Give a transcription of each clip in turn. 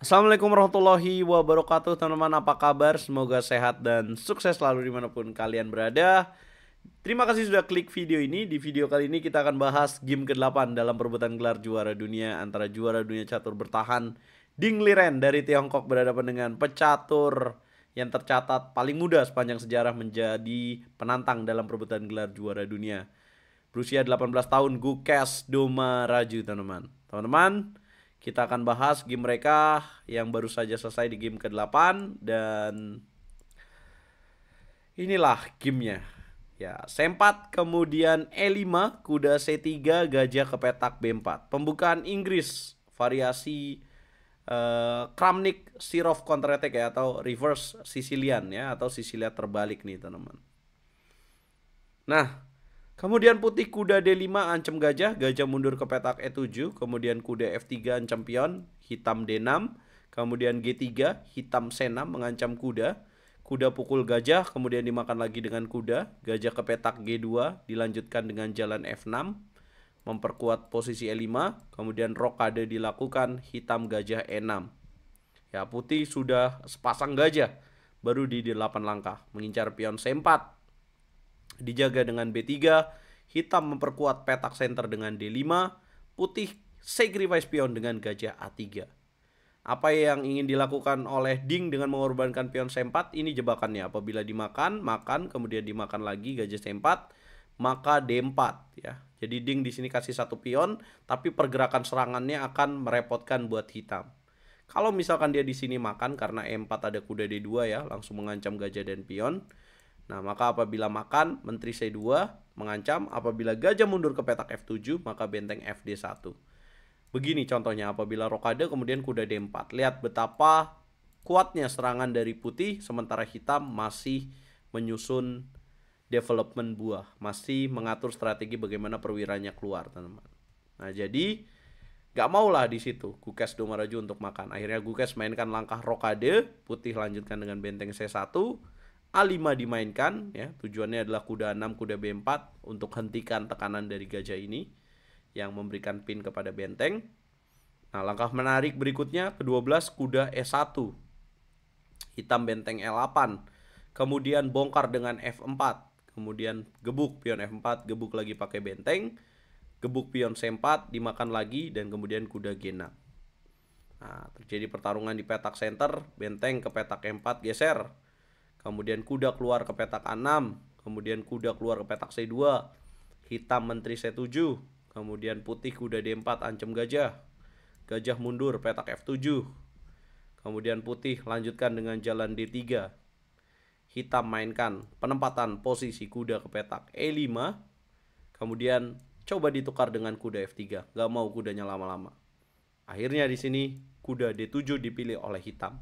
Assalamualaikum warahmatullahi wabarakatuh, teman-teman. Apa kabar? Semoga sehat dan sukses selalu dimanapun kalian berada. Terima kasih sudah klik video ini. Di video kali ini kita akan bahas game ke-8 dalam perebutan gelar juara dunia antara juara dunia catur bertahan Ding Liren dari Tiongkok berhadapan dengan pecatur yang tercatat paling muda sepanjang sejarah menjadi penantang dalam perebutan gelar juara dunia. Berusia 18 tahun, Gukes Domaraju, teman-teman. Teman-teman, kita akan bahas game mereka yang baru saja selesai di game ke-8 dan inilah gamenya. Ya, C4, kemudian E5, kuda C3, gajah ke petak B4. Pembukaan Inggris, variasi Kramnik Sirov counter attack ya, atau reverse Sicilian ya, atau Sicilia terbalik nih teman-teman. Nah, kemudian putih kuda D5 ancam gajah, gajah mundur ke petak E7, kemudian kuda F3 ancam pion, hitam D6, kemudian G3, hitam C6 mengancam kuda, kuda pukul gajah, kemudian dimakan lagi dengan kuda, gajah ke petak G2, dilanjutkan dengan jalan F6, memperkuat posisi E5, kemudian rokade dilakukan, hitam gajah E6. Ya, putih sudah sepasang gajah, baru di 8 langkah, mengincar pion C4, dijaga dengan B3, hitam memperkuat petak center dengan D5, putih sacrifice pion dengan gajah A3. Apa yang ingin dilakukan oleh Ding dengan mengorbankan pion C4? Ini jebakannya. Apabila dimakan, makan, kemudian dimakan lagi gajah C4, maka D4 ya. Jadi Ding di sini kasih satu pion, tapi pergerakan serangannya akan merepotkan buat hitam. Kalau misalkan dia di sini makan karena E4 ada kuda D2 ya, langsung mengancam gajah dan pion. Nah, maka apabila makan, menteri C2 mengancam. Apabila gajah mundur ke petak F7, maka benteng FD1. Begini contohnya, apabila rokade kemudian kuda D4. Lihat betapa kuatnya serangan dari putih, sementara hitam masih menyusun development buah. Masih mengatur strategi bagaimana perwiranya keluar, teman-teman. Nah, jadi gak maulah di situ Gukes Domaraju untuk makan. Akhirnya Gukes mainkan langkah rokade, putih lanjutkan dengan benteng C1. A5 dimainkan ya, tujuannya adalah kuda 6, kuda B4 untuk hentikan tekanan dari gajah ini yang memberikan pin kepada benteng. Nah, langkah menarik berikutnya ke-12 kuda E1. Hitam benteng E8. Kemudian bongkar dengan F4. Kemudian gebuk pion F4, gebuk lagi pakai benteng. Gebuk pion C4, dimakan lagi dan kemudian kuda G6. Nah, terjadi pertarungan di petak center, benteng ke petak E4 geser. Kemudian kuda keluar ke petak A6, kemudian kuda keluar ke petak C2, hitam menteri C7, kemudian putih kuda D4 ancam gajah, gajah mundur petak F7, kemudian putih lanjutkan dengan jalan D3, hitam mainkan penempatan posisi kuda ke petak E5, kemudian coba ditukar dengan kuda F3, gak mau kudanya lama-lama. Akhirnya di sini kuda D7 dipilih oleh hitam.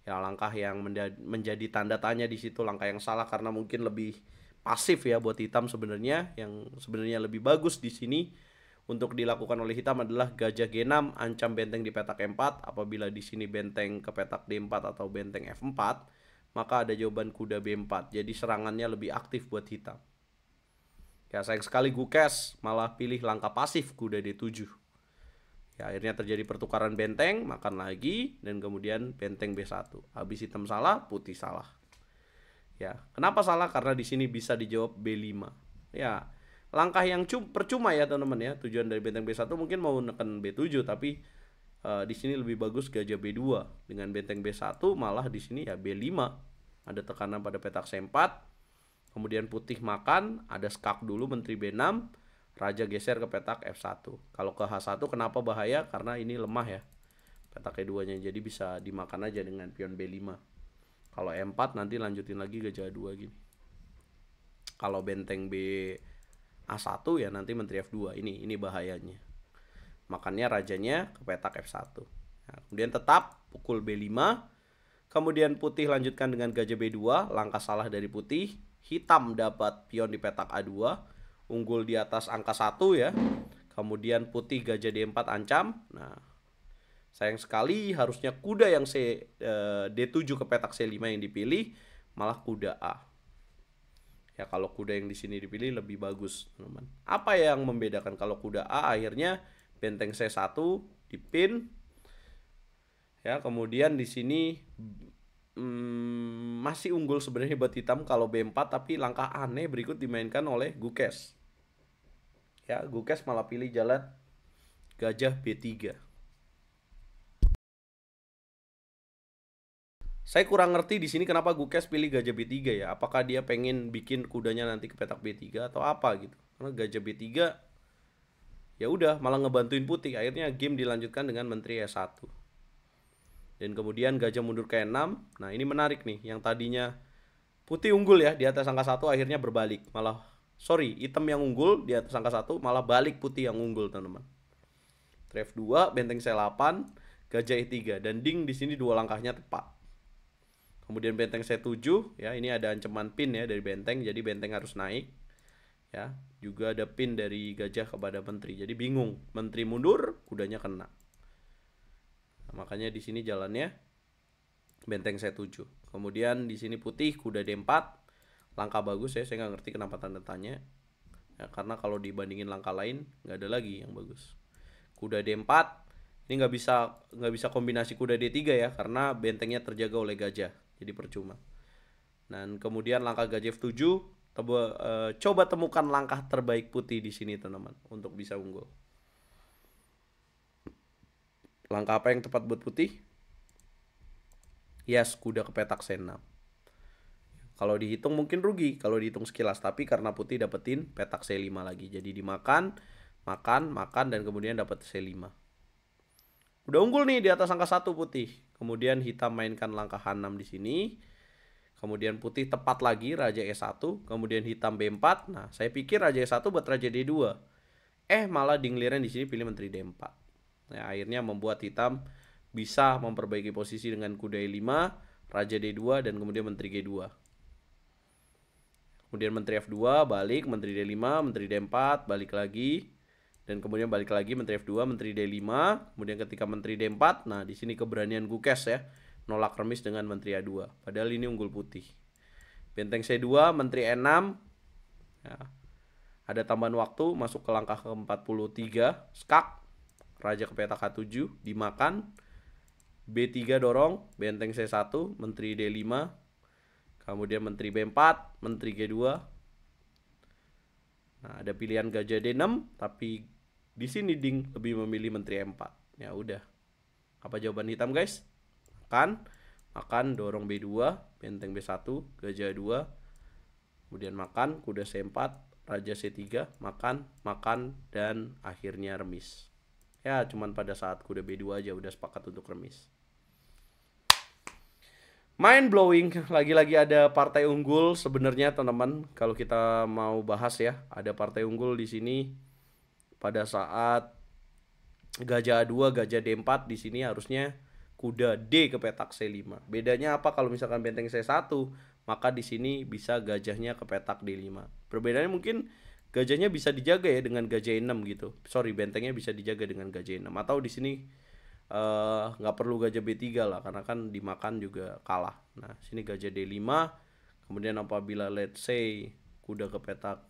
Ya, langkah yang menjadi tanda tanya di situ, langkah yang salah karena mungkin lebih pasif ya buat hitam sebenarnya. Yang sebenarnya lebih bagus di sini untuk dilakukan oleh hitam adalah gajah G6 ancam benteng di petak E4. Apabila di sini benteng ke petak D4 atau benteng F4, maka ada jawaban kuda B4. Jadi serangannya lebih aktif buat hitam. Ya, sayang sekali Gukes malah pilih langkah pasif kuda D7. Ya, akhirnya terjadi pertukaran benteng, makan lagi, dan kemudian benteng B1. Habis hitam salah, putih salah. Ya, kenapa salah? Karena di sini bisa dijawab B5. Ya, langkah yang percuma ya teman-teman ya. Tujuan dari benteng B1 mungkin mau neken B7, tapi di sini lebih bagus gajah B2. Dengan benteng B1 malah di sini ya B5. Ada tekanan pada petak C4. Kemudian putih makan, ada skak dulu menteri B6. Raja geser ke petak F1. Kalau ke H1 kenapa bahaya? Karena ini lemah ya petak E2-nya. Jadi bisa dimakan aja dengan pion B5. Kalau E4 nanti lanjutin lagi gajah 2 gini. Kalau benteng B A1 ya nanti menteri F2. Ini bahayanya. Makannya rajanya ke petak F1. Nah, kemudian tetap pukul B5. Kemudian putih lanjutkan dengan gajah B2. Langkah salah dari putih. Hitam dapat pion di petak A2. Unggul di atas angka 1 ya. Kemudian putih gajah D4 ancam. Nah, sayang sekali harusnya kuda yang D7 ke petak C5 yang dipilih, malah kuda A. Ya, kalau kuda yang di sini dipilih lebih bagus, teman-teman. Apa yang membedakan? Kalau kuda A akhirnya benteng C1 dipin. Ya, kemudian di sini masih unggul sebenarnya buat hitam kalau B4, tapi langkah aneh berikut dimainkan oleh Gukes. Ya, Gukes malah pilih jalan gajah B3. Saya kurang ngerti di sini kenapa Gukes pilih gajah B3 ya. Apakah dia pengen bikin kudanya nanti ke petak B3 atau apa gitu. Karena gajah B3 ya udah malah ngebantuin putih. Akhirnya game dilanjutkan dengan menteri E1. Dan kemudian gajah mundur ke E6. Nah, ini menarik nih. Yang tadinya putih unggul ya di atas angka 1 akhirnya berbalik. Malah hitam yang unggul di atas angka 1 malah balik putih yang unggul, teman-teman. F2, benteng C8, gajah E3 dan ding di sini dua langkahnya tepat. Kemudian benteng C7 ya, ini ada ancaman pin ya dari benteng, jadi benteng harus naik. Ya, juga ada pin dari gajah kepada menteri. Jadi bingung, menteri mundur, kudanya kena. Nah, makanya di sini jalannya benteng C7. Kemudian di sini putih, kuda D4. Langkah bagus ya, saya nggak ngerti kenapa tanda tanya. Ya, karena kalau dibandingin langkah lain nggak ada lagi yang bagus. Kuda D4. Ini nggak bisa kombinasi kuda D3 ya, karena bentengnya terjaga oleh gajah. Jadi percuma. Dan kemudian langkah gajah F7, coba temukan langkah terbaik putih di sini, teman-teman, untuk bisa unggul. Langkah apa yang tepat buat putih? Yes, kuda ke petak C6. Kalau dihitung mungkin rugi kalau dihitung sekilas, tapi karena putih dapetin petak C5 lagi. Jadi dimakan, makan dan kemudian dapat C5. Udah unggul nih di atas angka 1 putih. Kemudian hitam mainkan langkah H6 di sini. Kemudian putih tepat lagi raja E1, kemudian hitam B4. Nah, saya pikir raja E1 buat raja D2. Malah dingliran di sini pilih menteri D4. Nah, akhirnya membuat hitam bisa memperbaiki posisi dengan kuda E5, raja D2 dan kemudian menteri G2. Kemudian menteri F2 balik, menteri D5, menteri D4 balik lagi. Dan kemudian balik lagi menteri F2, menteri D5. Kemudian ketika menteri D4, nah di sini keberanian Gukes ya, nolak remis dengan menteri A2. Padahal ini unggul putih. Benteng C2, menteri E6. Ya. Ada tambahan waktu, masuk ke langkah ke-43. Skak, raja ke petak H7, dimakan. B3 dorong, benteng C1, menteri D5. Kemudian menteri B4, menteri G2. Nah, ada pilihan gajah D6, tapi di sini ding lebih memilih menteri E4. Ya udah. Apa jawaban hitam, guys? Makan, dorong B2, benteng B1, gajah 2. Kemudian makan, kuda C4, raja C3, makan dan akhirnya remis. Ya, cuman pada saat kuda B2 aja udah sepakat untuk remis. Mind blowing, lagi-lagi ada partai unggul sebenarnya, teman-teman. Kalau kita mau bahas ya, ada partai unggul di sini pada saat gajah A2, gajah D4 di sini harusnya kuda D ke petak C5. Bedanya apa kalau misalkan benteng C1, maka di sini bisa gajahnya ke petak D5. Perbedaannya mungkin gajahnya bisa dijaga ya dengan gajah E6 gitu. Bentengnya bisa dijaga dengan gajah E6 atau di sini nggak perlu gajah B3 lah karena kan dimakan juga kalah. Nah, sini gajah D5. Kemudian apabila let's say kuda ke petak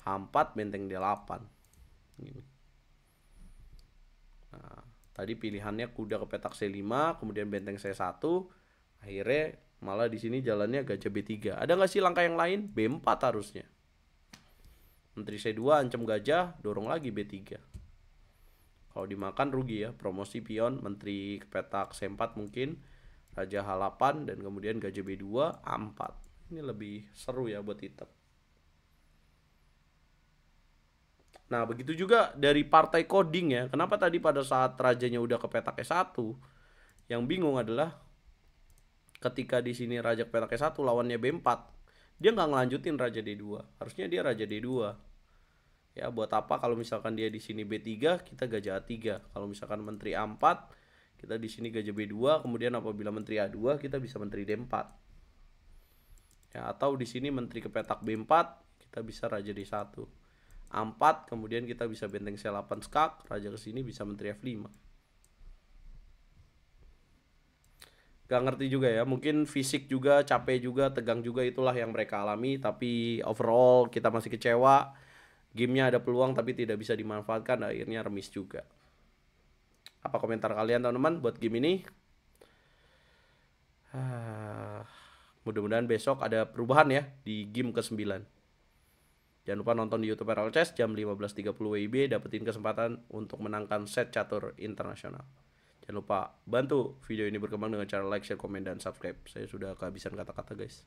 H4, benteng D8. Gini. Nah, tadi pilihannya kuda ke petak C5, kemudian benteng C1. Akhirnya malah di sini jalannya gajah B3. Ada nggak sih langkah yang lain? B4 harusnya. Menteri C2 ancam gajah, dorong lagi B3. Kalau dimakan rugi ya, promosi pion, menteri ke petak C4 mungkin, raja H8 dan kemudian gajah B2, A4. Ini lebih seru ya buat hitam. Nah, begitu juga dari partai coding ya. Kenapa tadi pada saat rajanya udah ke petak E1, yang bingung adalah ketika di sini raja ke petak E1 lawannya B4, dia nggak ngelanjutin raja D2. Harusnya dia raja D2. Ya, buat apa kalau misalkan dia di sini B3, kita gajah A3. Kalau misalkan menteri A4, kita di sini gajah B2, kemudian apabila menteri A2, kita bisa menteri D4. Ya, atau di sini menteri ke petak B4, kita bisa raja D1. A4, kemudian kita bisa benteng C8 skak, raja ke sini bisa menteri F5. Gak ngerti juga ya, mungkin fisik juga, capek juga, tegang juga, itulah yang mereka alami. Tapi overall kita masih kecewa. Gamenya ada peluang tapi tidak bisa dimanfaatkan, akhirnya remis juga. Apa komentar kalian, teman-teman, buat game ini? Mudah-mudahan besok ada perubahan ya di game ke-9. Jangan lupa nonton di YouTube RL Chess jam 15.30 WIB, dapetin kesempatan untuk menangkan set catur internasional. Jangan lupa bantu video ini berkembang dengan cara like, share, komen, dan subscribe. Saya sudah kehabisan kata-kata guys.